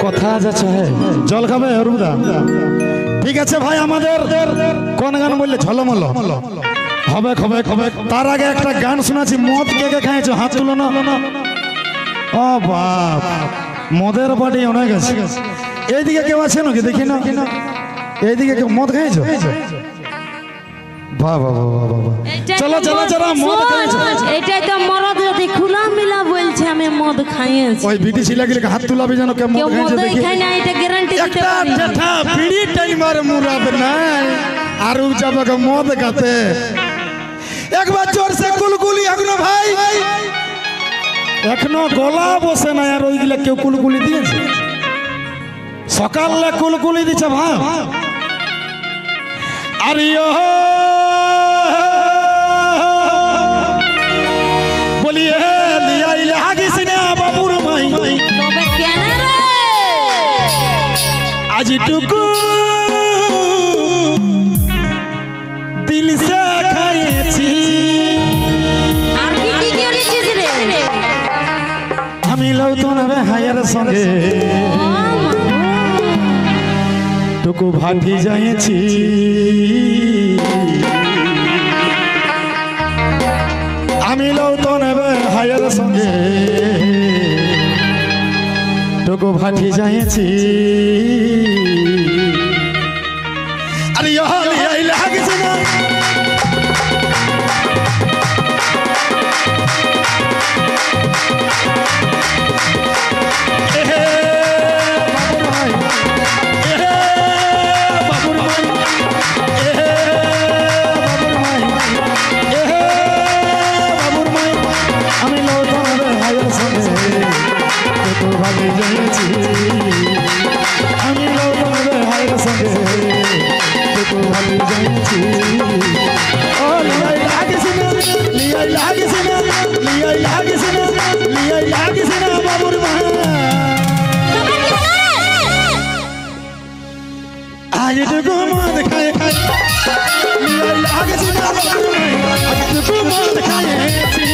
কথা যাচ্ছে জল খাবে অরুদা ঠিক আছে ভাই আমাদের কোন গান বললে ঝলমল হবে হবে হবে তার আগে একটা গান শোনাচ্ছি মদ কে কে খাইছো হাত তুলো না ও বাপ মদের বাড়ি অনেক আছে এইদিকে কেউ আছে নাকি দেখি না এইদিকে কেউ মদ খাইছো বাবা বাবা বাবা চলো চলো চলো মদ খাইছো এটাই তো মরদ যদি খোলা মিলা বলছে আমি মদ খাইছি ওই বিটি ছিলাগিলে হাত তুলাবি জানো কে মদ খাইছে দেখি খাই না এটা গ্যারান্টি দিতে পারি একটা ঠেঠা বিড়ি টাইমার মুরাদ নাই আর উ যাবে মদ খাতে একবার জোর সে কুলকুলি এখনো ভাই এখনো গলা বসে না আর ওইগুলা কেউ কুলকুলি দিয়েছে সকালে কুলকুলি দিছে ভাই আর বলিয়ে লিয়াইলে হাগিস না বাবুর মাই তবে কেন রে আজিটুকু দিল সে খাইছি আর কি কি করেছিস রে আমি লউতো না হায়ার সঙ্গে টুকু ভাটি যাইছি আমি লউতো না হায়ার সঙ্গে টুকু ভাটি যাইছি আরে ইহালি আইলে হাগিছে না আমি লৌটে হায়ের সঙ্গে তো ভালো যাইছি ও লিয়াই লাগিস না লিয়াই লাগিস না লিয়াই লাগিস না লিয়াই লাগিস না বাবুর মা আজটুকু মদ খাই খাই লিয়াই লাগিস না বাবুর মা আজটুকু মদ খাইছি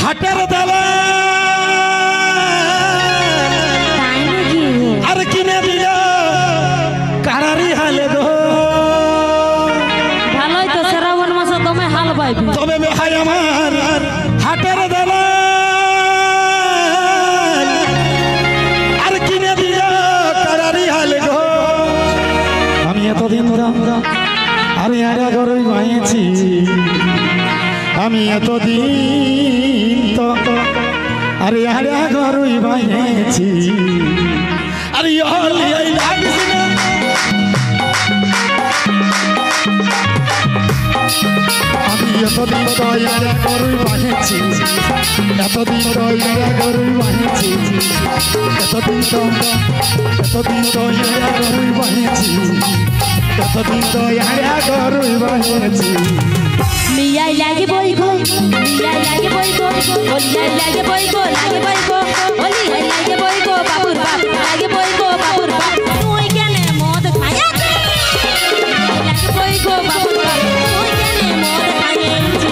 হাটের দালা আর কিনে দিল কারারি হালে দো ভালোই তো শ্রাবণ মাসে তুমি হাল বাইবি তবে ভাই আমার হাটের দালা আর কিনে দিল কারারি হালে গো আমি এতদিন ধরে আরে আরে ঘরে মাইছি আমি এতদিন তো আরে আরে ঘরই বাইছি আরে হলি আই লাগিস না আমি এতদিন তো আরে ঘরই বাইছি এতদিন তো আরে ঘরই বাইছি এতদিন তো আরে ঘরই বাইছি এতদিন তো আরে ঘরই বাইছি লিয়াই লাগে বই গো লিয়াই লাগে বই গো লিয়াই লাগে বই গো লাগে বই গো লিয়াই লাগে বই গো বাবুর বাপ লাগে বই গো বাবুর বাপ তুই কেন মদ খাইছি লাগে বই গো বাবুর বাপ তুই কেন মদ খাইছি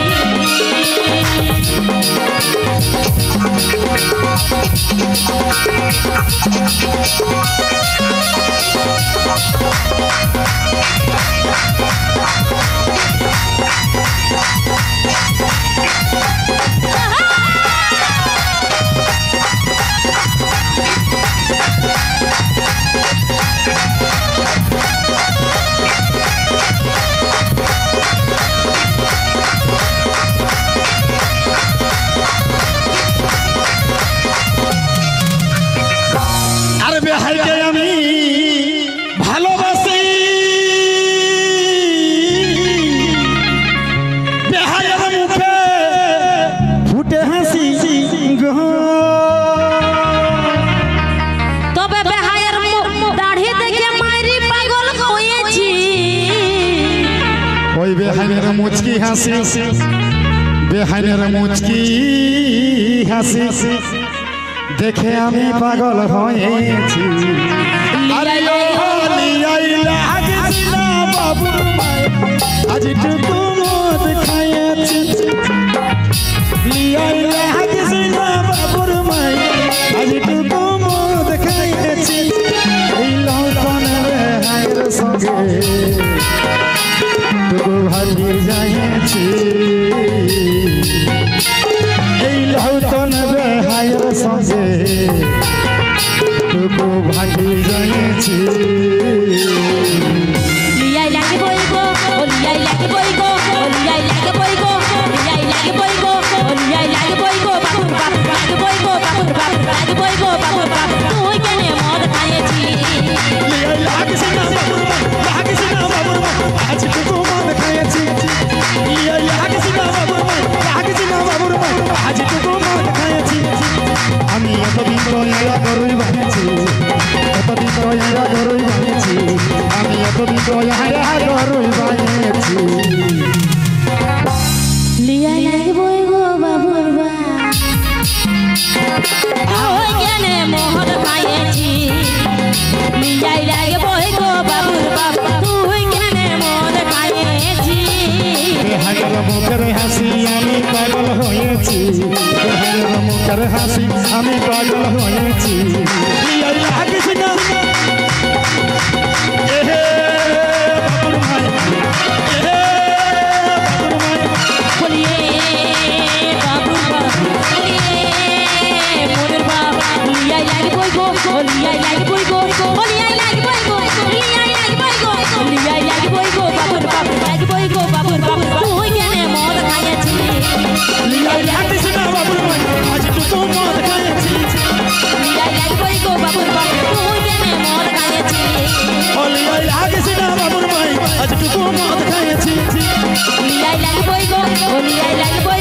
अरे हाय বেহাইনের মুচকি হাসি বেহাইনের মুচকি হাসি দেখে আমি পাগল হয়েছি আরে ও লিয়াইলা হাসিনা বাবুর মায় আজ টুকু মদ খাইছি লিয়াইলা হাসিনা বাবুর মায় আজ টুকু মদ খাইছি এই লৌটনের হায়ের সঙ্গে টুকু ভাগি যাইছি এই লৌটনের হায়ের সঙ্গে টুকু ভাগি যাইছি লিয়াই লাগে বইগো ও লিয়াই লাগে বইগো ও লিয়াই লাগে বইগো লিয়াই লাগে বইগো ও লিয়াই লাগে বইগো বাপুর বাপ লাগে বইগো বাপুর বাপ লাগে বইগো বাপুর বাপ তুই কেনে মদ খাইছি লিয়াই লাগছিনা বাবুর মা লাগছিনা বাবুর মা আজ টুকু মদ খাইছি লিয়াই লাগছিনা বাবুর মা লাগছিনা বাবুর মা আজ টুকু মদ খাইছি আমি এতদিন রয়া গরুই বানিয়েছি এতদিন রয়া গরুই বানিয়েছি আমি এতদিন রয়া গরুই বানিয়েছি লিয়াই লাগে বইগো বাপুর বাপ তুই কেনে মদ খাইছি লিয়াই লাগে বইগো বাপুর বাপ তুই কেনে মদ খাইছি বেহাইয়ের মুখের হাসি আমি পাগল হয়েছি বেহাইয়ের মুখের হাসি আমি পাগল হয়েছি লিয়াই লাগছিনা এহে বাবুর ভাই এহে বাবুর ভাই বলিয়ে বাপুর বাপ বলিয়ে মোদের বাপ লিয়াই লাগে বইগো লিয়াই লাগে বইগো লিয়াই লাগে বইগো লিয়াই লাগে বইগো লিয়াই লাগে বইগো বাপুর বাপ লাগে বইগো বাপুর বাপ তুই কেনে মদ খাইছি লিয়াই লাগছিনা বাবুর ভাই আজ টুকু মদ খাইছি লিয়াই লাগে বইগো বাপুর বাপ তুই কেনে মদ খাইছি ও লিয়াই লাগছিনা বাবুর ভাই আজ টুকু মদ খাইছি লিয়াই লাগে বইগো লিয়াই লাগে বইগো